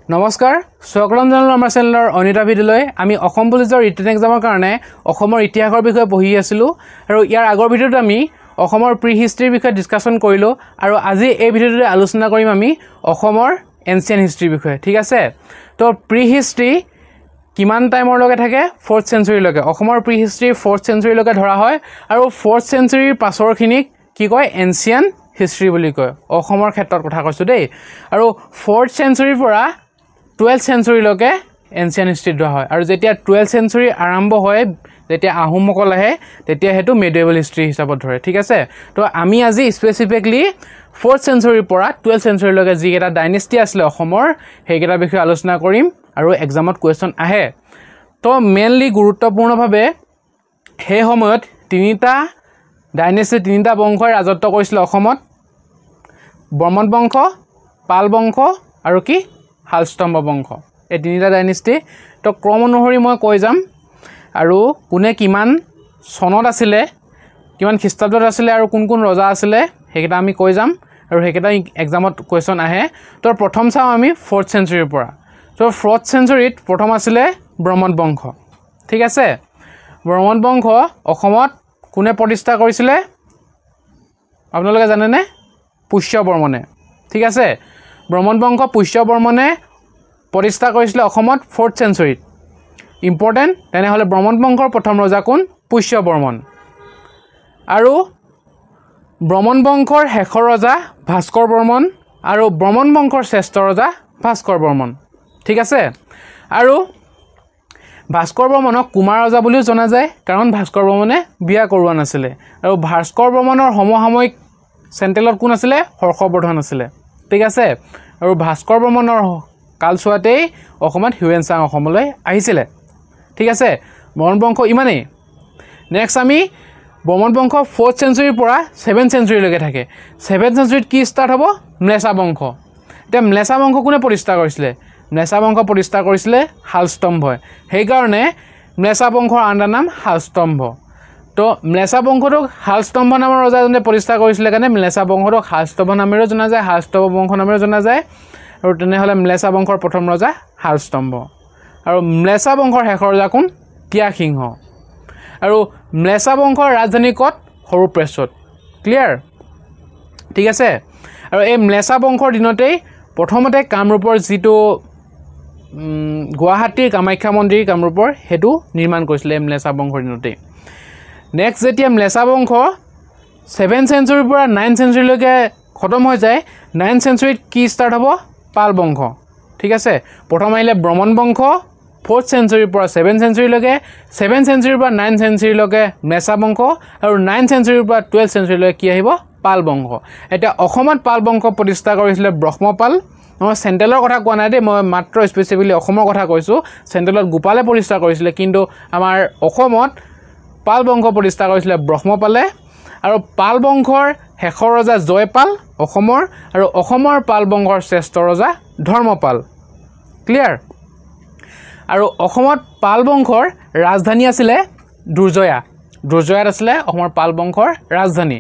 নমস্কাৰ স্বাগতম জনালো আমাৰ চেনেলৰ অনিতা ভিডিঅ'লৈ আমি অসম পুলিচৰ ৰিটেন এক্সামৰ কাৰণে অসমৰ ইতিহাসৰ বিষয়ে পঢ়ি আছিলোঁ আৰু ইয়াৰ আগৰ ভিডিঅ'ত আমি অসমৰ প্ৰি হিষ্ট্ৰীৰ বিষয়ে ডিসকাশন কৰিলো আৰু আজি এই ভিডিঅ'টোতে আলোচনা কৰিম আমি অসমৰ এনচিয়েন্ট হিষ্ট্ৰীৰ বিষয়ে ঠিক আছে তো প্ৰি হিষ্ট্ৰী কিমান টাইমৰ লগে থাকে 4th সেঞ্চুৰী লগে অসমৰ প্ৰি হিষ্ট্ৰী 4th সেঞ্চুৰী লগে ধৰা হয় আৰু 4th সেঞ্চুৰীৰ পাছৰখিনিক কি কয় এনচিয়েন্ট হিষ্ট্ৰী বুলি কয় অসমৰ ক্ষেত্ৰত কথা কৈছো দেই আৰু 4th সেঞ্চুৰীৰ পৰা 12th সেঞ্চুৰী লগে এনচিয়েন্ট হিষ্ট্ৰী ধৰা হয় আৰু যেতিয়া 12th সেঞ্চুৰী আৰম্ভ হয় যেতিয়া আহোমসকল আহে তেতিয়া হেতু মিডিয়েবল হিষ্ট্ৰী হিচাপত ধৰে ঠিক আছে তো আমি আজি স্পেসিফিকলি 4th সেঞ্চুৰীৰ পৰা 12th সেঞ্চুৰী লগে যি এটা ডাইনেষ্টি আছিল অসমৰ হেইকেটা বিষয়ে আলোচনা কৰিম আৰু এক্সামত কোৱেশ্চন আহে তো মেইনলি গুৰুত্বপূৰ্ণভাৱে হে সময়ত তিনিটা ডাইনেষ্টি তিনিটা বংশই ৰাজত্ব কৰিছিল অসমত বৰ্মন বংশ পাল বংশ আৰু কি হালস্তম্ভ বংশ এই তিনিটা ডাইনেষ্টি তো ক্ৰম অনুসৰি মই কৈ যাম আৰু কোনে কিমান সনত আছিল কিমান খ্ৰীষ্টাব্দত আছিল আৰু কোন কোন ৰজা আছিল হেকেটা আমি কৈ যাম আৰু হেকেটা এক্সামত কোৱেশ্চন আহে তো প্ৰথম চাও আমি 4th সেঞ্চুৰীৰ পৰা তো 4th সেঞ্চুৰীত প্ৰথম আছিল ব্ৰহ্মণ বংশ ঠিক আছে ব্ৰহ্মণ বংশ অসমত কোনে প্ৰতিষ্ঠা কৰিছিল আপোনালোকে জানে নে পুষ্য বৰ্মনে ঠিক আছে ব্ৰহ্মণ বংশ পুষ্য বৰ্মনে প্ৰতিষ্ঠা কৰিছিল অসমত 4th সেঞ্চুৰীত ইম্পৰ্টেন্ট তেনে হলে ব্ৰহ্মণ বংশৰ প্ৰথম ৰজা কোন পুষ্য বৰ্মন আৰু ব্ৰহ্মণ বংশৰ শেষৰ ৰজা ভাস্কৰ বৰ্মন আৰু ব্ৰহ্মণ বংশৰ শ্ৰেষ্ঠ ৰজা ভাস্কৰ বৰ্মন ঠিক আছে আৰু ভাস্কৰ বৰ্মনক কুমাৰ ৰজা বুলিও জনা যায় কাৰণ ভাস্কৰ বৰ্মনে বিয়া কৰোৱা নাছিল আৰু ভাস্কৰ বৰ্মনৰ সমসাময়িক চেন্ট্ৰেলত কোন আছিল হৰ্ষবৰ্ধন আছিল ঠিক আছে আৰু ভাস্কৰ বৰ্মনৰ কালছোৱাতেই অসমত হিউৱেনচাং অসমলৈ আহিছিল ঠিক আছে ব্ৰহ্মণ বংশ ইমানেই নেক্সট আমি ব্ৰহ্মণ বংশ 4th সেঞ্চুৰীৰ পৰা 7th সেঞ্চুৰীলৈকে থাকে 7th সেঞ্চুৰীত কি ষ্টাৰ্ট হ'ব মলেছা বংশ এতিয়া মলেছা বংশ কোনে প্ৰতিষ্ঠা কৰিছিল মলেছা বংশ প্ৰতিষ্ঠা কৰিছিল হালস্তম্ভই সেই কাৰণে মলেছা বংশৰ আনন্দা নাম হালস্তম্ভ তো মলেছা বংশটোক হালস্তম্ভ নামৰ ৰজাজনে প্ৰতিষ্ঠা কৰিছিল কাৰণে মলেছা বংশটোক হালস্তম্ভ নামেৰে জনা যায় হালস্তম্ভ বংশ নামেৰে জনা যায় আৰু তেনে হলে মলেছা বংশৰ প্ৰথম ৰজা হালস্তম্ভ আৰু মলেছা বংশৰ শেষৰ ৰজা কোন ত্যাগসিংহ আৰু মলেছা বংশৰ ৰাজধানী কত হৰপ্ৰেছত ক্লিয়াৰ ঠিক আছে আৰু এই মলেছা বংশৰ দিনতেই প্ৰথমতে কামৰূপৰ যিটো গুৱাহাটীৰ কামাখ্যা মন্দিৰ কামৰূপৰ হেতু নিৰ্মাণ কৰিছিল মলেছা বংশৰ দিনতেই নেক্সট যেতিয়া মলেছা বংশ 7th সেঞ্চুৰীৰ পৰা 9th সেঞ্চুৰীলৈকে খতম হৈ যায় 9th সেঞ্চুৰীত কি ষ্টাৰ্ট হ'ব পাল বংশ ঠিক আছে প্ৰথম আহিলে ব্ৰহ্মণ বংশ 4th সেঞ্চুৰীৰ পৰা 7th সেঞ্চুৰীলৈকে 7th সেঞ্চুৰীৰ পৰা 9th সেঞ্চুৰীলৈকে মলেছা বংশ আৰু 9th সেঞ্চুৰীৰ পৰা 12th সেঞ্চুৰীলৈকে কি আহিব পাল বংশ এটা অসমত পাল বংশ প্ৰতিষ্ঠা কৰিছিল ব্ৰহ্মপাল মই চেন্ট্ৰেলৰ কথা কোৱা নাই দে মই মাত্ৰ স্পেচিফিকলি অসমৰ কথা কৈছো চেন্ট্ৰেলত গোপালে প্ৰতিষ্ঠা কৰিছিল কিন্তু আমাৰ অসমত পাল বংশ প্ৰতিষ্ঠা কৰিছিল ব্ৰহ্মপালে আৰু পাল বংশৰ শেষৰ ৰজা জয়পাল অসমৰ আৰু অসমৰ পাল বংশৰ শ্ৰেষ্ঠ ৰজা ধৰ্মপাল ক্লিয়াৰ আৰু অসমত পাল বংশৰ ৰাজধানী আছিল দুৰ্জয়াত আছিল অসমৰ পাল বংশৰ ৰাজধানী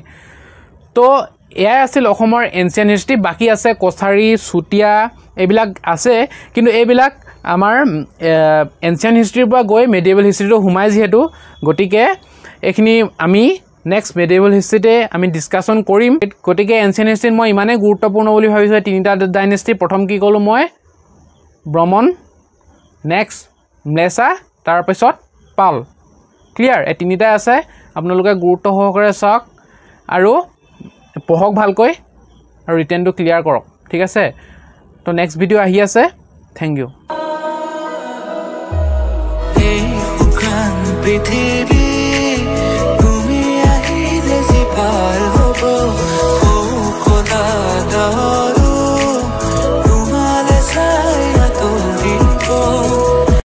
তো এয়াই আছিল অসমৰ এনচিয়েন্ট হিষ্ট্ৰী বাকি আছে কছাৰী চুতীয়া এইবিলাক আছে কিন্তু এইবিলাক আমাৰ এনচিয়েন্ট হিষ্ট্ৰীৰ পৰা গৈ মিডিয়েবল হিষ্ট্ৰীটো সোমাই যিহেতু গতিকে এখিনি আমি নেক্সট মিডিয়েবল হিষ্ট্ৰীতে আমি ডিসকাশন কৰিম গতিকে এনচিয়েন্ট হিষ্ট্ৰীত মই ইমানে গুৰুত্বপূৰ্ণ বুলি ভাবিছো তিনিটা ডাইনেষ্টি প্ৰথম কি কলো মই ব্ৰহ্মণ নেক্সট মলেছা তাৰ পিছত পাল ক্লিয়াৰ এই তিনিটাই আছে আপোনালোকে গুৰুত্ব সহকাৰে চাওক আৰু পঢ়ক ভালকৈ আৰু ৰিটেনটো ক্লিয়াৰ কৰক ঠিক আছে তো নেক্সট ভিডিও আহি আছে থ্যাংক ইউ